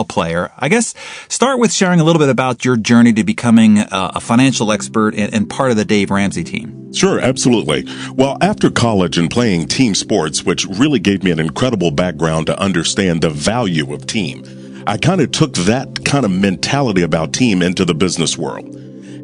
player. I guess start with sharing a little bit about your journey to becoming a financial expert and part of the Dave Ramsey team. Sure, absolutely. Well, after college and playing team sports, which really gave me an incredible background to understand the value of team, I kind of took that kind of mentality about team into the business world.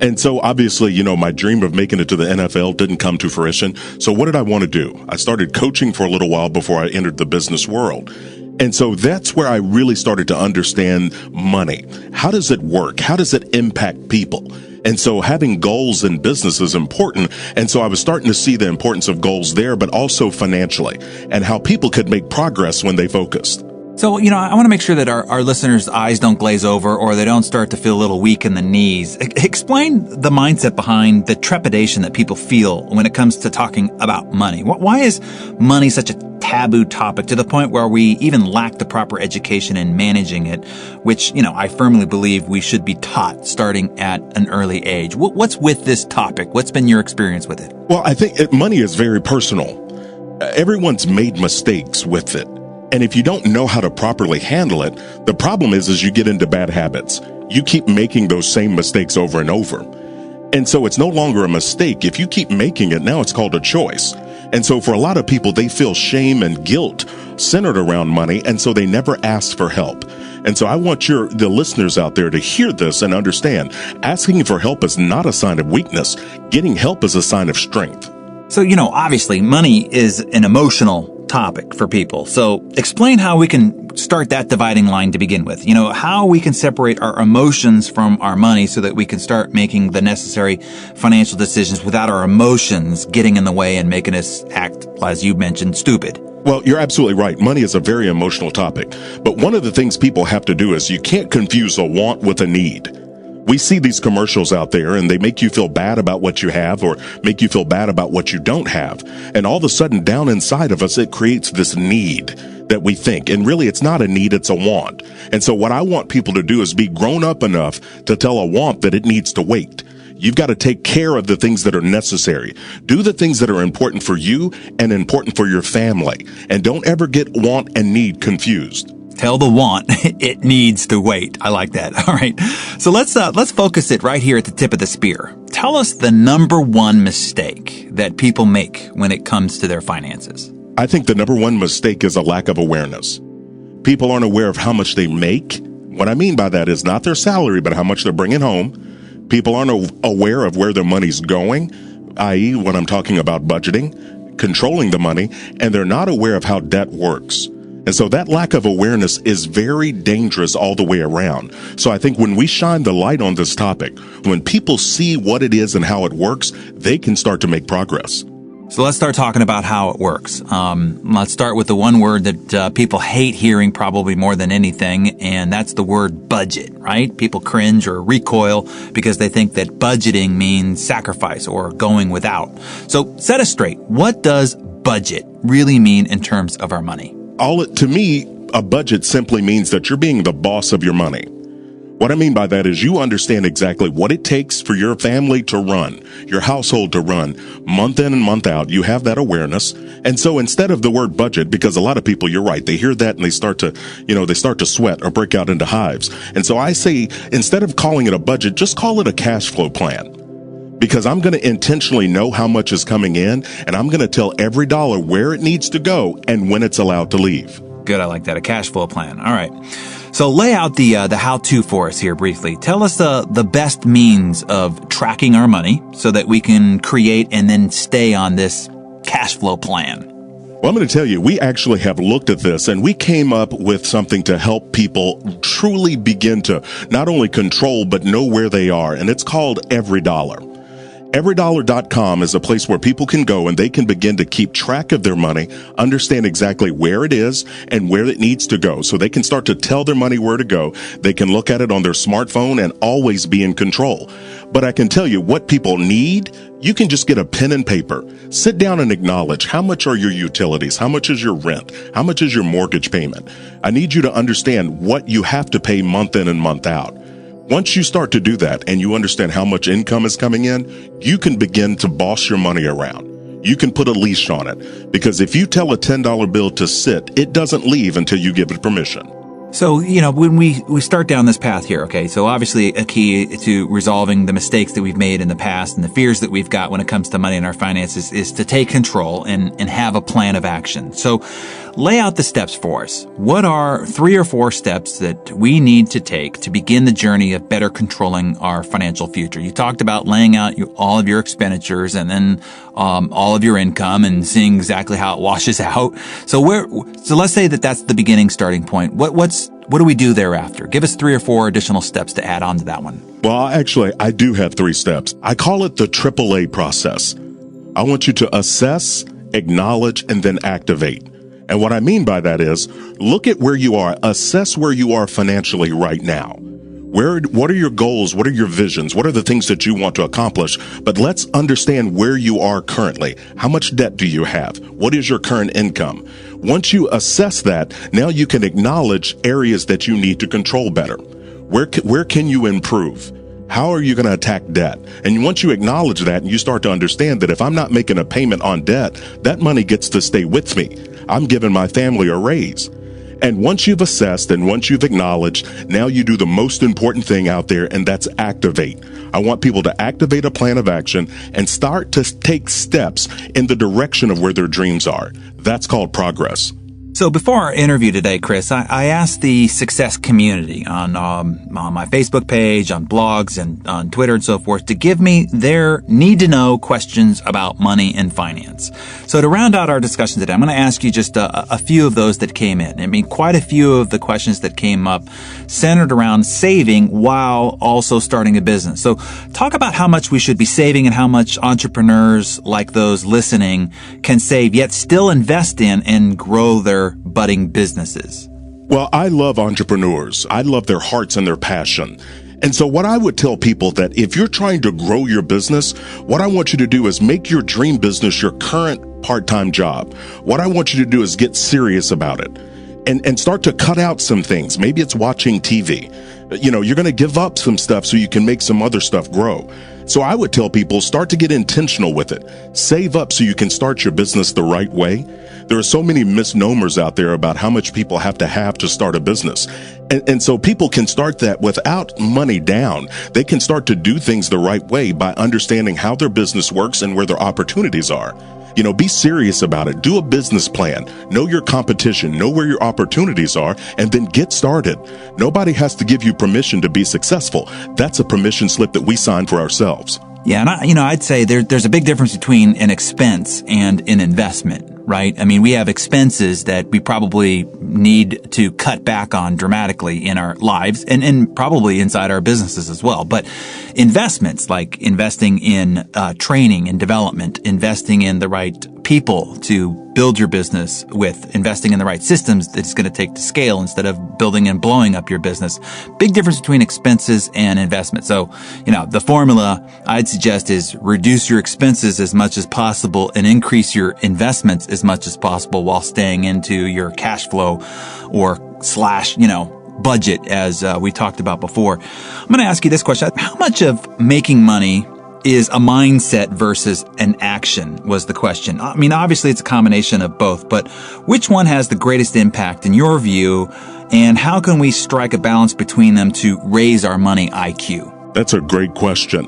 And so obviously, my dream of making it to the NFL didn't come to fruition. So what did I want to do? I started coaching for a little while before I entered the business world. And so that's where I really started to understand money. How does it work? How does it impact people? And so having goals in business is important. And so I was starting to see the importance of goals there, but also financially, and how people could make progress when they focused. So, I want to make sure that our listeners' eyes don't glaze over or they don't start to feel a little weak in the knees. Explain the mindset behind the trepidation that people feel when it comes to talking about money. Why is money such a taboo topic to the point where we even lack the proper education in managing it, which, I firmly believe we should be taught starting at an early age? What's with this topic? What's been your experience with it? Well, I think money is very personal. Everyone's made mistakes with it. And if you don't know how to properly handle it, the problem is you get into bad habits. You keep making those same mistakes over and over. And so it's no longer a mistake. If you keep making it, now it's called a choice. And so for a lot of people, they feel shame and guilt centered around money, and so they never ask for help. And so I want the listeners out there to hear this and understand, asking for help is not a sign of weakness. Getting help is a sign of strength. So, obviously money is an emotional topic for people. So explain how we can start that dividing line to begin with. How we can separate our emotions from our money so that we can start making the necessary financial decisions without our emotions getting in the way and making us act, as you mentioned, stupid. Well, you're absolutely right. Money is a very emotional topic. But one of the things people have to do is you can't confuse a want with a need. We see these commercials out there and they make you feel bad about what you have or make you feel bad about what you don't have. And all of a sudden down inside of us, it creates this need that we think. And really, it's not a need, it's a want. And so what I want people to do is be grown up enough to tell a want that it needs to wait. You've got to take care of the things that are necessary. Do the things that are important for you and important for your family. And don't ever get want and need confused. Tell the want it needs to wait. I like that. All right. So let's focus it right here at the tip of the spear. Tell us the number one mistake that people make when it comes to their finances. I think the number one mistake is a lack of awareness. People aren't aware of how much they make. What I mean by that is not their salary, but how much they're bringing home. People aren't aware of where their money's going, i.e. when I'm talking about budgeting, controlling the money, and they're not aware of how debt works. And so that lack of awareness is very dangerous all the way around. So I think when we shine the light on this topic, when people see what it is and how it works, they can start to make progress. So let's start talking about how it works. Let's start with the one word that people hate hearing probably more than anything, and that's the word budget, right? People cringe or recoil because they think that budgeting means sacrifice or going without. So set us straight. What does budget really mean in terms of our money? To me, a budget simply means that you're being the boss of your money. What I mean by that is you understand exactly what it takes for your family to run, your household to run, month in and month out. You have that awareness. And so instead of the word budget, because a lot of people, you're right, they hear that and they start to sweat or break out into hives. And so I say, instead of calling it a budget, just call it a cash flow plan. Because I'm going to intentionally know how much is coming in, and I'm going to tell every dollar where it needs to go and when it's allowed to leave. Good. I like that. A cash flow plan. All right. So lay out the how-to for us here briefly. Tell us the best means of tracking our money so that we can create and then stay on this cash flow plan. Well, I'm going to tell you, we actually have looked at this and we came up with something to help people truly begin to not only control, but know where they are. And it's called Every Dollar. Everydollar.com is a place where people can go and they can begin to keep track of their money, understand exactly where it is and where it needs to go. So they can start to tell their money where to go. They can look at it on their smartphone and always be in control. But I can tell you what people need. You can just get a pen and paper. Sit down and acknowledge how much are your utilities? How much is your rent? How much is your mortgage payment? I need you to understand what you have to pay month in and month out. Once you start to do that and you understand how much income is coming in, you can begin to boss your money around. You can put a leash on it, because if you tell a $10 bill to sit, it doesn't leave until you give it permission. So, when we start down this path here, okay, so obviously a key to resolving the mistakes that we've made in the past and the fears that we've got when it comes to money and our finances is to take control and have a plan of action. So lay out the steps for us. What are 3 or 4 steps that we need to take to begin the journey of better controlling our financial future? You talked about laying out all of your expenditures and then all of your income and seeing exactly how it washes out. So let's say that's the beginning starting point. What do we do thereafter? Give us 3 or 4 additional steps to add on to that one. Well, actually, I do have 3 steps. I call it the AAA process. I want you to assess, acknowledge, and then activate. And what I mean by that is look at where you are, assess where you are financially right now. What are your goals? What are your visions? What are the things that you want to accomplish? But let's understand where you are currently. How much debt do you have? What is your current income? Once you assess that, now you can acknowledge areas that you need to control better. Where can you improve? How are you going to attack debt? And once you acknowledge that and you start to understand that if I'm not making a payment on debt, that money gets to stay with me. I'm giving my family a raise. And once you've assessed and once you've acknowledged, now you do the most important thing out there, and that's activate. I want people to activate a plan of action and start to take steps in the direction of where their dreams are. That's called progress. So before our interview today, Chris, I asked the success community on my Facebook page, on blogs, and on Twitter and so forth to give me their need-to-know questions about money and finance. So to round out our discussion today, I'm going to ask you just a few of those that came in. I mean, quite a few of the questions that came up centered around saving while also starting a business. So talk about how much we should be saving and how much entrepreneurs like those listening can save, yet still invest in and grow their budding businesses. Well, I love entrepreneurs. I love their hearts and their passion. And so what I would tell people that if you're trying to grow your business, what I want you to do is make your dream business your current part-time job. What I want you to do is get serious about it and start to cut out some things. Maybe it's watching TV. You're going to give up some stuff so you can make some other stuff grow. So I would tell people, start to get intentional with it. Save up so you can start your business the right way. There are so many misnomers out there about how much people have to start a business. And so people can start that without money down. They can start to do things the right way by understanding how their business works and where their opportunities are. Be serious about it. Do a business plan. Know your competition. Know where your opportunities are, and then get started. Nobody has to give you permission to be successful. That's a permission slip that we sign for ourselves. Yeah, and I'd say there's a big difference between an expense and an investment, right? I mean, we have expenses that we probably need to cut back on dramatically in our lives and probably inside our businesses as well. But investments like investing in training and development, investing in the right people to build your business with, investing in the right systems that it's going to take to scale instead of building and blowing up your business. Big difference between expenses and investment. So, the formula I'd suggest is reduce your expenses as much as possible and increase your investments as much as possible while staying into your cash flow or slash, budget as we talked about before. I'm going to ask you this question. How much of making money is a mindset versus an action was the question. I mean, obviously it's a combination of both, but which one has the greatest impact in your view, and how can we strike a balance between them to raise our money IQ? That's a great question.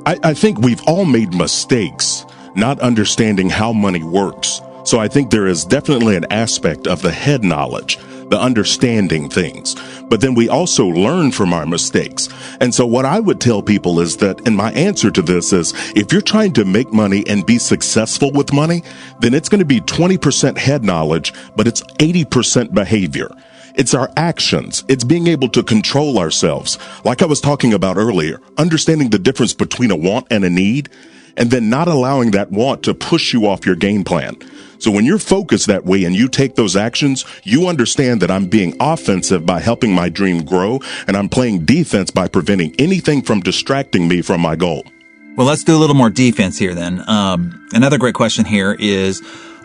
I think we've all made mistakes not understanding how money works. So I think there is definitely an aspect of the head knowledge, the understanding things. But then we also learn from our mistakes. And so what I would tell people is that, and my answer to this is, if you're trying to make money and be successful with money, then it's going to be 20% head knowledge, but it's 80% behavior. It's our actions. It's being able to control ourselves. Like I was talking about earlier, understanding the difference between a want and a need, and then not allowing that want to push you off your game plan. So when you're focused that way and you take those actions, you understand that I'm being offensive by helping my dream grow, and I'm playing defense by preventing anything from distracting me from my goal. Well, let's do a little more defense here then. Another great question here is,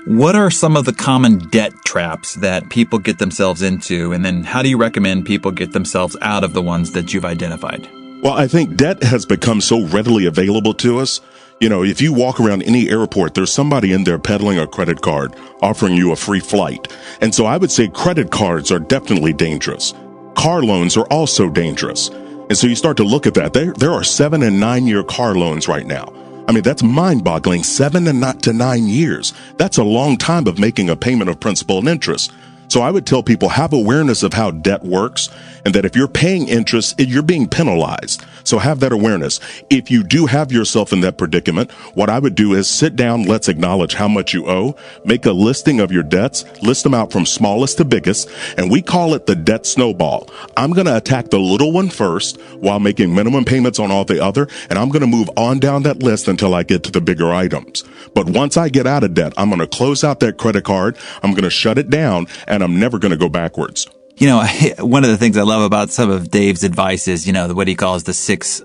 what are some of the common debt traps that people get themselves into? And then how do you recommend people get themselves out of the ones that you've identified? Well, I think debt has become so readily available to us. If you walk around any airport, there's somebody in there peddling a credit card, offering you a free flight. And so I would say credit cards are definitely dangerous. Car loans are also dangerous. And so you start to look at that. There are 7 and 9 year car loans right now. I mean, that's mind boggling. 7 to 9 years. That's a long time of making a payment of principal and interest. So I would tell people, have awareness of how debt works, and that if you're paying interest, you're being penalized. So have that awareness. If you do have yourself in that predicament, what I would do is sit down, let's acknowledge how much you owe, make a listing of your debts, list them out from smallest to biggest, and we call it the debt snowball. I'm going to attack the little one first while making minimum payments on all the other, and I'm going to move on down that list until I get to the bigger items. But once I get out of debt, I'm going to close out that credit card, I'm going to shut it down, and I'm never going to go backwards. You know, one of the things I love about some of Dave's advice is, what he calls the 6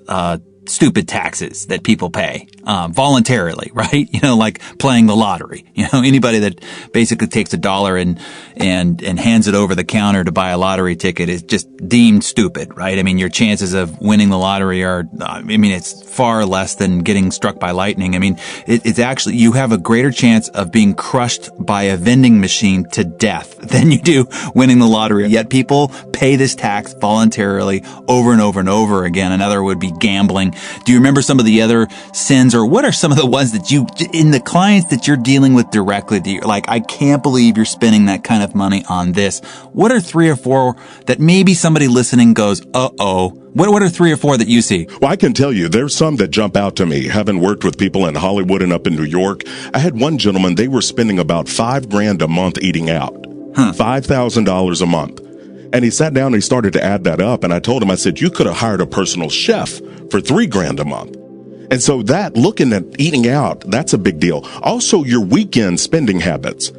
stupid taxes that people pay voluntarily, right? Like playing the lottery. Anybody that basically takes $1 and hands it over the counter to buy a lottery ticket is just deemed stupid, right? I mean, your chances of winning the lottery are, it's far less than getting struck by lightning. I mean, it's actually, you have a greater chance of being crushed by a vending machine to death than you do winning the lottery. Yet people pay this tax voluntarily over and over and over again. Another would be gambling. Do you remember some of the other sins, or what are some of the ones that in the clients that you're dealing with directly, that you're like, I can't believe you're spending that kind of money on this? What are 3 or 4 that maybe somebody listening goes, uh-oh? What are 3 or 4 that you see? Well, I can tell you, there's some that jump out to me. Having worked with people in Hollywood and up in New York, I had one gentleman, they were spending about $5,000 a month eating out. $5,000 a month. And he sat down and he started to add that up. And I told him, I said, you could have hired a personal chef for $3,000 a month. And so looking at eating out, that's a big deal. Also, your weekend spending habits.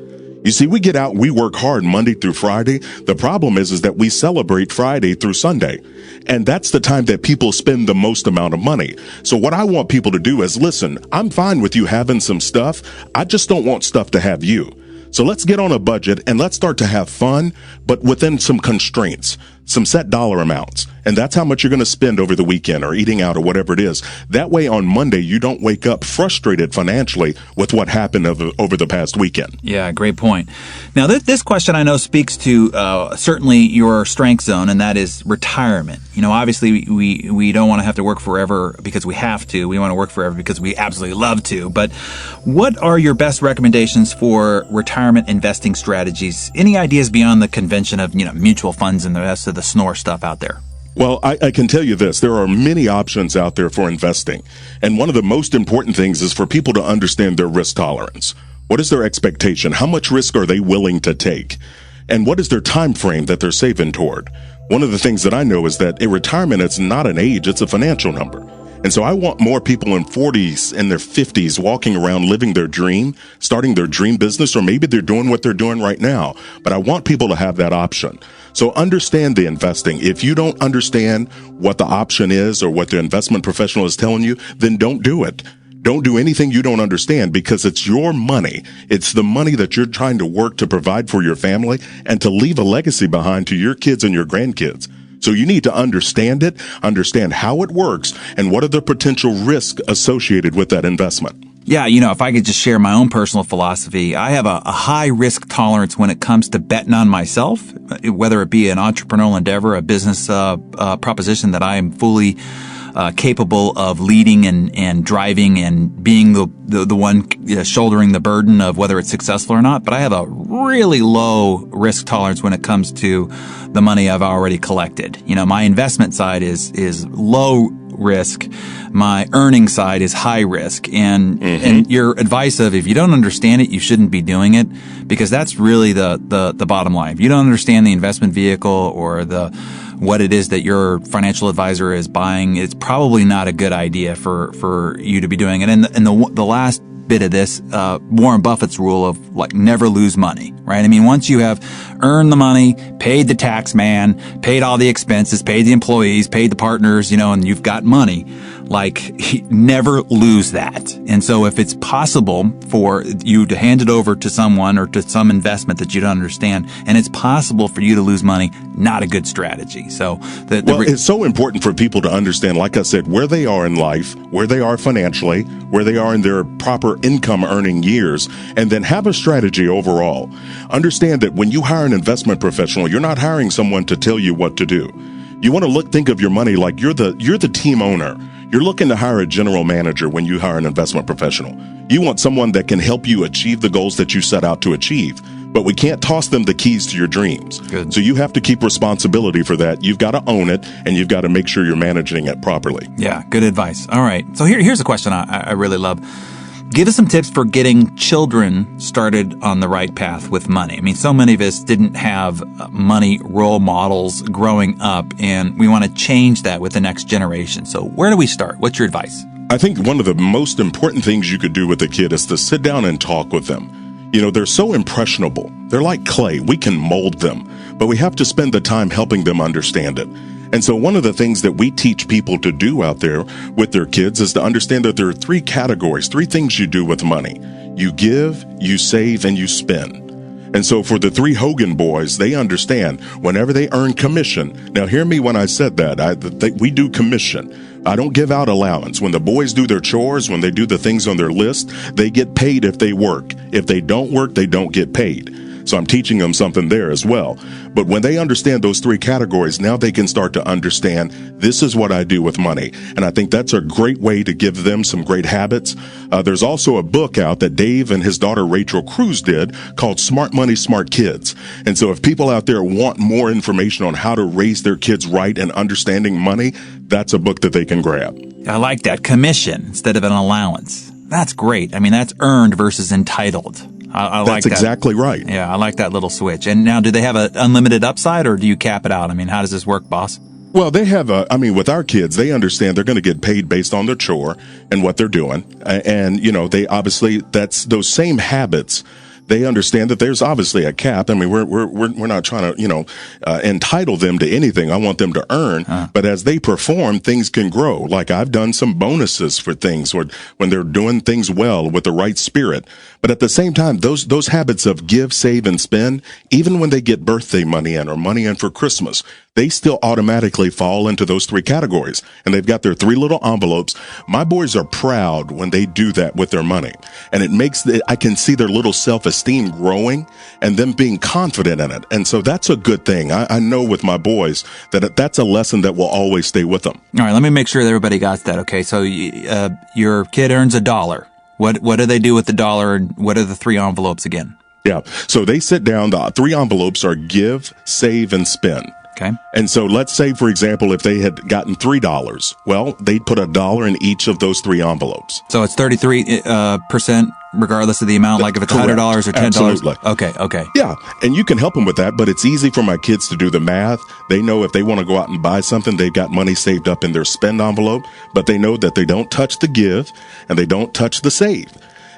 You see, we get out, we work hard Monday through Friday. The problem is that we celebrate Friday through Sunday. And that's the time that people spend the most amount of money. So what I want people to do is, listen, I'm fine with you having some stuff. I just don't want stuff to have you. So let's get on a budget and let's start to have fun, but within some constraints, some set dollar amounts. And that's how much you're going to spend over the weekend or eating out or whatever it is. That way on Monday, you don't wake up frustrated financially with what happened over the past weekend. Yeah, great point. Now, this question I know speaks to certainly your strength zone, and that is retirement. Obviously we don't want to have to work forever because we have to. We want to work forever because we absolutely love to. But what are your best recommendations for retirement investing strategies? Any ideas beyond the convention of, mutual funds and the rest of the snore stuff out there? Well, I can tell you this. There are many options out there for investing. And one of the most important things is for people to understand their risk tolerance. What is their expectation? How much risk are they willing to take? And what is their time frame that they're saving toward? One of the things that I know is that in retirement, it's not an age, it's a financial number. And so I want more people in 40s and their 50s walking around living their dream, starting their dream business, or maybe they're doing what they're doing right now. But I want people to have that option. So understand the investing. If you don't understand what the option is or what the investment professional is telling you, then don't do it. Don't do anything you don't understand, because it's your money. It's the money that you're trying to work to provide for your family and to leave a legacy behind to your kids and your grandkids. So you need to understand it, understand how it works, and what are the potential risks associated with that investment. Yeah, if I could just share my own personal philosophy, I have a high risk tolerance when it comes to betting on myself, whether it be an entrepreneurial endeavor, a business proposition that I am fully capable of leading and driving and being the one shouldering the burden of whether it's successful or not. But I have a really low risk tolerance when it comes to the money I've already collected. My investment side is low risk. My earning side is high risk. And your advice of, if you don't understand it, you shouldn't be doing it, because that's really the bottom line. If you don't understand the investment vehicle or what it is that your financial advisor is buying, it's probably not a good idea for you to be doing it. And the last bit of this, Warren Buffett's rule of never lose money, right? I mean, once you have earned the money, paid the tax man, paid all the expenses, paid the employees, paid the partners, and you've got money, never lose that. And so if it's possible for you to hand it over to someone or to some investment that you don't understand, and it's possible for you to lose money, not a good strategy. So it's so important for people to understand, like I said, where they are in life, where they are financially, where they are in their proper income earning years, and then have a strategy overall. Understand that when you hire an investment professional, you're not hiring someone to tell you what to do. You want to think of your money like you're the team owner. You're looking to hire a general manager when you hire an investment professional. You want someone that can help you achieve the goals that you set out to achieve. But we can't toss them the keys to your dreams. Good. So you have to keep responsibility for that. You've got to own it, and you've got to make sure you're managing it properly. Yeah, good advice. All right. So here's a question I really love. Give us some tips for getting children started on the right path with money. I mean, so many of us didn't have money role models growing up, and we want to change that with the next generation. So where do we start? What's your advice? I think one of the most important things you could do with a kid is to sit down and talk with them. You know, they're so impressionable. They're like clay. We can mold them, but we have to spend the time helping them understand it. And so one of the things that we teach people to do out there with their kids is to understand that there are three categories, three things you do with money. You give, you save, and you spend. And so for the three Hogan boys, they understand whenever they earn commission. Now, hear me when I said that. We do commission. I don't give out allowance. When the boys do their chores, when they do the things on their list, they get paid if they work. If they don't work, they don't get paid. So I'm teaching them something there as well. But when they understand those three categories, now they can start to understand this is what I do with money. And I think that's a great way to give them some great habits. There's also a book out that Dave and his daughter Rachel Cruz did called Smart Money, Smart Kids. And so if people out there want more information on how to raise their kids right and understanding money, that's a book that they can grab. I like that. Commission instead of an allowance. That's great. I mean, that's earned versus entitled. I like that. That's exactly right. Yeah, I like that little switch. And now, do they have an unlimited upside, or do you cap it out? I mean, how does this work, boss? Well, they have with our kids, they understand they're going to get paid based on their chore and what they're doing. And, you know, they obviously, that's those same habits. They understand that there's obviously a cap. I mean, we're not trying to, entitle them to anything. I want them to earn. But as they perform, things can grow. Like I've done some bonuses for things when they're doing things well with the right spirit. But at the same time, those habits of give, save, and spend, even when they get birthday money in or money in for Christmas, they still automatically fall into those three categories. And they've got their three little envelopes. My boys are proud when they do that with their money. And it makes I can see their little self-esteem growing and them being confident in it. And so that's a good thing. I know with my boys that that's a lesson that will always stay with them. All right, let me make sure that everybody got that. Okay, so your kid earns $1. What do they do with the dollar, and what are the three envelopes again? Yeah, so they sit down. The three envelopes are give, save, and spend. Okay. And so let's say, for example, if they had gotten $3, well, they'd put $1 in each of those three envelopes. So it's 33% regardless of the amount, like if it's $100 or $10. Absolutely. Okay. Yeah, and you can help them with that, but it's easy for my kids to do the math. They know if they want to go out and buy something, they've got money saved up in their spend envelope, but they know that they don't touch the give and they don't touch the save.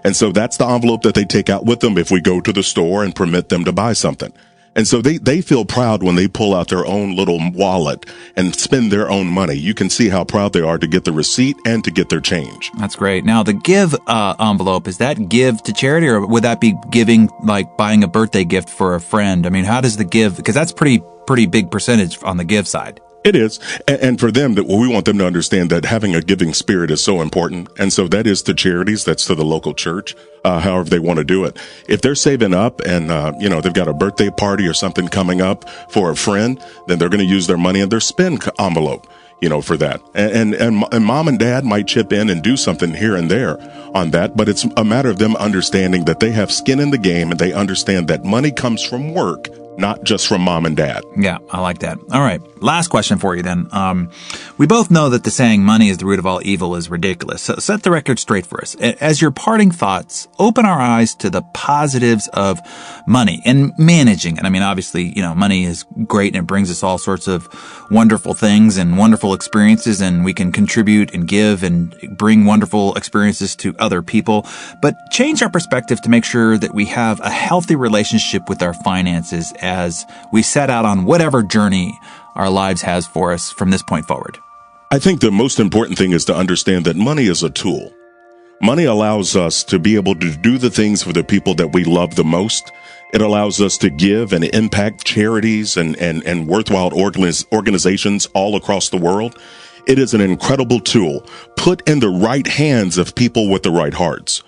And so that's the envelope that they take out with them if we go to the store and permit them to buy something. And so they feel proud when they pull out their own little wallet and spend their own money. You can see how proud they are to get the receipt and to get their change. That's great. Now, the give envelope, is that give to charity, or would that be giving, like buying a birthday gift for a friend? I mean, how does the give, because that's pretty big percentage on the give side. It is. And for them, that we want them to understand that having a giving spirit is so important. And so that is to charities. That's to the local church, however they want to do it. If they're saving up and, they've got a birthday party or something coming up for a friend, then they're going to use their money in their spend envelope, for that. And mom and dad might chip in and do something here and there on that. But it's a matter of them understanding that they have skin in the game and they understand that money comes from work, not just from mom and dad. Yeah, I like that. All right. Last question for you then. We both know that the saying money is the root of all evil is ridiculous. So set the record straight for us. As your parting thoughts, open our eyes to the positives of money and managing it. I mean, obviously, money is great and it brings us all sorts of wonderful things and wonderful experiences, and we can contribute and give and bring wonderful experiences to other people. But change our perspective to make sure that we have a healthy relationship with our finances as we set out on whatever journey our lives has for us from this point forward. I think the most important thing is to understand that money is a tool. Money allows us to be able to do the things for the people that we love the most. It allows us to give and impact charities and worthwhile organizations all across the world. It is an incredible tool put in the right hands of people with the right hearts.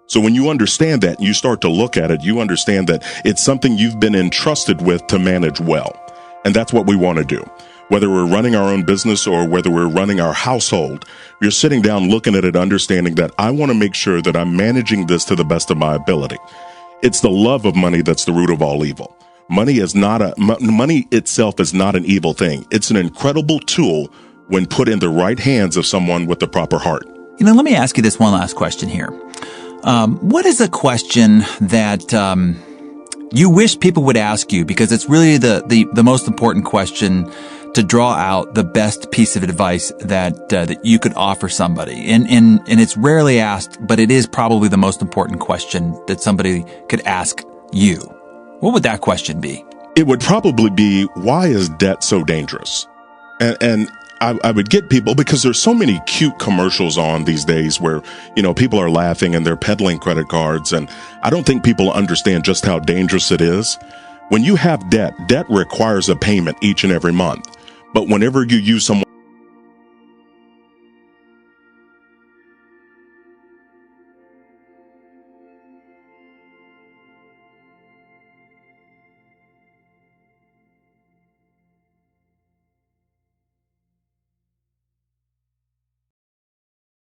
So when you understand that, you start to look at it, you understand that it's something you've been entrusted with to manage well. And that's what we want to do. Whether we're running our own business or whether we're running our household, you're sitting down looking at it, understanding that I want to make sure that I'm managing this to the best of my ability. It's the love of money that's the root of all evil. Money itself is not an evil thing. It's an incredible tool when put in the right hands of someone with the proper heart. Let me ask you this one last question here. What is a question that you wish people would ask you, because it's really the most important question to draw out the best piece of advice that you could offer somebody? And it's rarely asked, but it is probably the most important question that somebody could ask you. What would that question be? It would probably be, why is debt so dangerous? And I would get people, because there's so many cute commercials on these days where, people are laughing and they're peddling credit cards. And I don't think people understand just how dangerous it is. When you have debt requires a payment each and every month. But whenever you use someone